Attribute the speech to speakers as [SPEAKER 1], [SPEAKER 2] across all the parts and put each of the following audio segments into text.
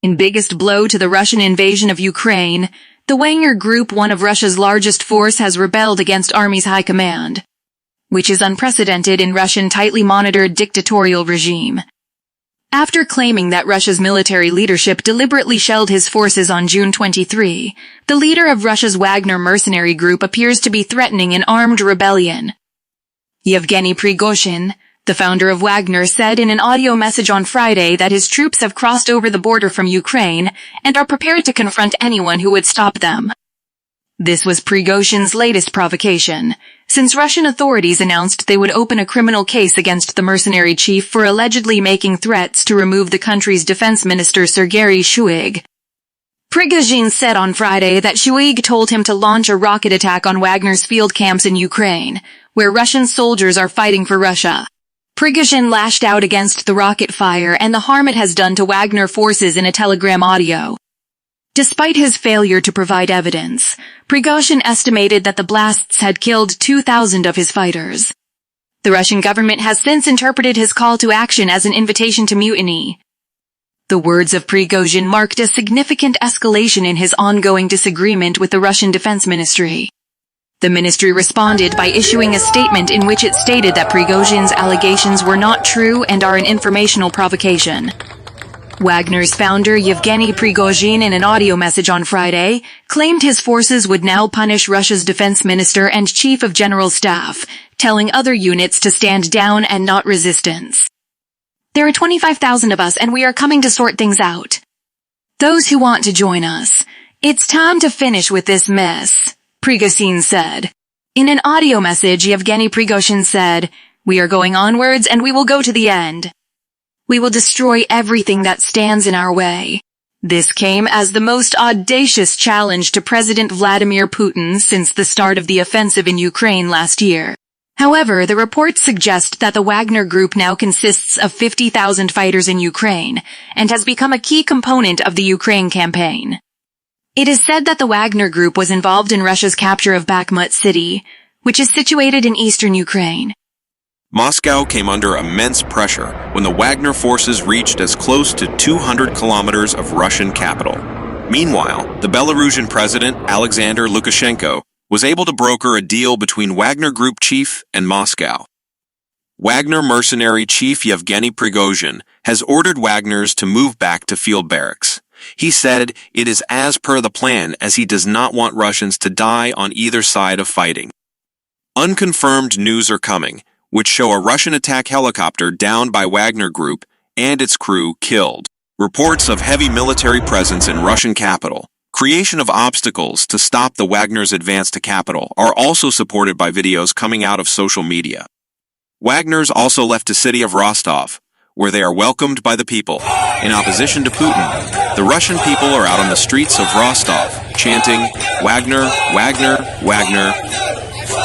[SPEAKER 1] In biggest blow to the Russian invasion of Ukraine, the Wanger group, one of Russia's largest force, has rebelled against army's high command, which is unprecedented in Russian tightly monitored dictatorial regime. After claiming that Russia's military leadership deliberately shelled his forces on June 23, the leader of Russia's Wagner mercenary group appears to be threatening an armed rebellion. Yevgeny Prigozhin, the founder of Wagner, said in an audio message on Friday that his troops have crossed over the border from Ukraine and are prepared to confront anyone who would stop them. This was Prigozhin's latest provocation, since Russian authorities announced they would open a criminal case against the mercenary chief for allegedly making threats to remove the country's Defence Minister Sergei Shoigu. Prigozhin said on Friday that Shoigu told him to launch a rocket attack on Wagner's field camps in Ukraine, where Russian soldiers are fighting for Russia. Prigozhin lashed out against the rocket fire and the harm it has done to Wagner forces in a Telegram audio. Despite his failure to provide evidence, Prigozhin estimated that the blasts had killed 2,000 of his fighters. The Russian government has since interpreted his call to action as an invitation to mutiny. The words of Prigozhin marked a significant escalation in his ongoing disagreement with the Russian Defense Ministry. The ministry responded by issuing a statement in which it stated that Prigozhin's allegations were not true and are an informational provocation. Wagner's founder, Yevgeny Prigozhin, in an audio message on Friday, claimed his forces would now punish Russia's defense minister and chief of general staff, telling other units to stand down and not resistance. There are 25,000 of us and we are coming to sort things out. Those who want to join us. It's time to finish with this mess, Prigozhin said. In an audio message, Yevgeny Prigozhin said, "We are going onwards and we will go to the end. We will destroy everything that stands in our way." This came as the most audacious challenge to President Vladimir Putin since the start of the offensive in Ukraine last year. However, the reports suggest that the Wagner group now consists of 50,000 fighters in Ukraine and has become a key component of the Ukraine campaign. It is said that the Wagner group was involved in Russia's capture of Bakhmut city, which is situated in eastern Ukraine.
[SPEAKER 2] Moscow came under immense pressure when the Wagner forces reached as close to 200 kilometers of Russian capital. Meanwhile, the Belarusian president, Alexander Lukashenko, was able to broker a deal between Wagner Group chief and Moscow. Wagner mercenary chief Yevgeny Prigozhin has ordered Wagners to move back to field barracks. He said it is as per the plan, as he does not want Russians to die on either side of fighting. Unconfirmed news are coming, which show a Russian attack helicopter downed by Wagner Group and its crew killed. Reports of heavy military presence in Russian capital, creation of obstacles to stop the Wagner's advance to capital are also supported by videos coming out of social media. Wagners also left the city of Rostov, where they are welcomed by the people. In opposition to Putin, the Russian people are out on the streets of Rostov, chanting, "Wagner, Wagner, Wagner."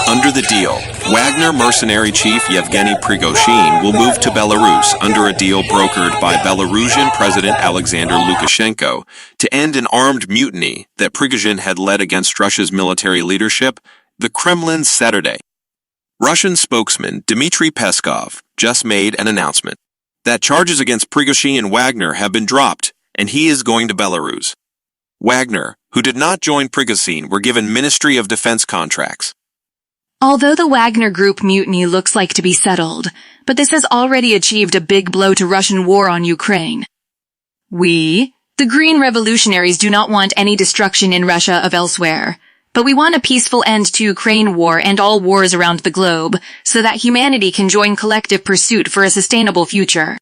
[SPEAKER 2] Under the deal, Wagner mercenary chief Yevgeny Prigozhin will move to Belarus under a deal brokered by Belarusian President Alexander Lukashenko to end an armed mutiny that Prigozhin had led against Russia's military leadership, the Kremlin Saturday. Russian spokesman Dmitry Peskov just made an announcement that charges against Prigozhin and Wagner have been dropped and he is going to Belarus. Wagner, who did not join Prigozhin, were given Ministry of Defense contracts.
[SPEAKER 1] Although the Wagner Group mutiny looks like to be settled, but this has already achieved a big blow to Russian war on Ukraine. We, the Green Revolutionaries, do not want any destruction in Russia or elsewhere, but we want a peaceful end to Ukraine war and all wars around the globe so that humanity can join collective pursuit for a sustainable future.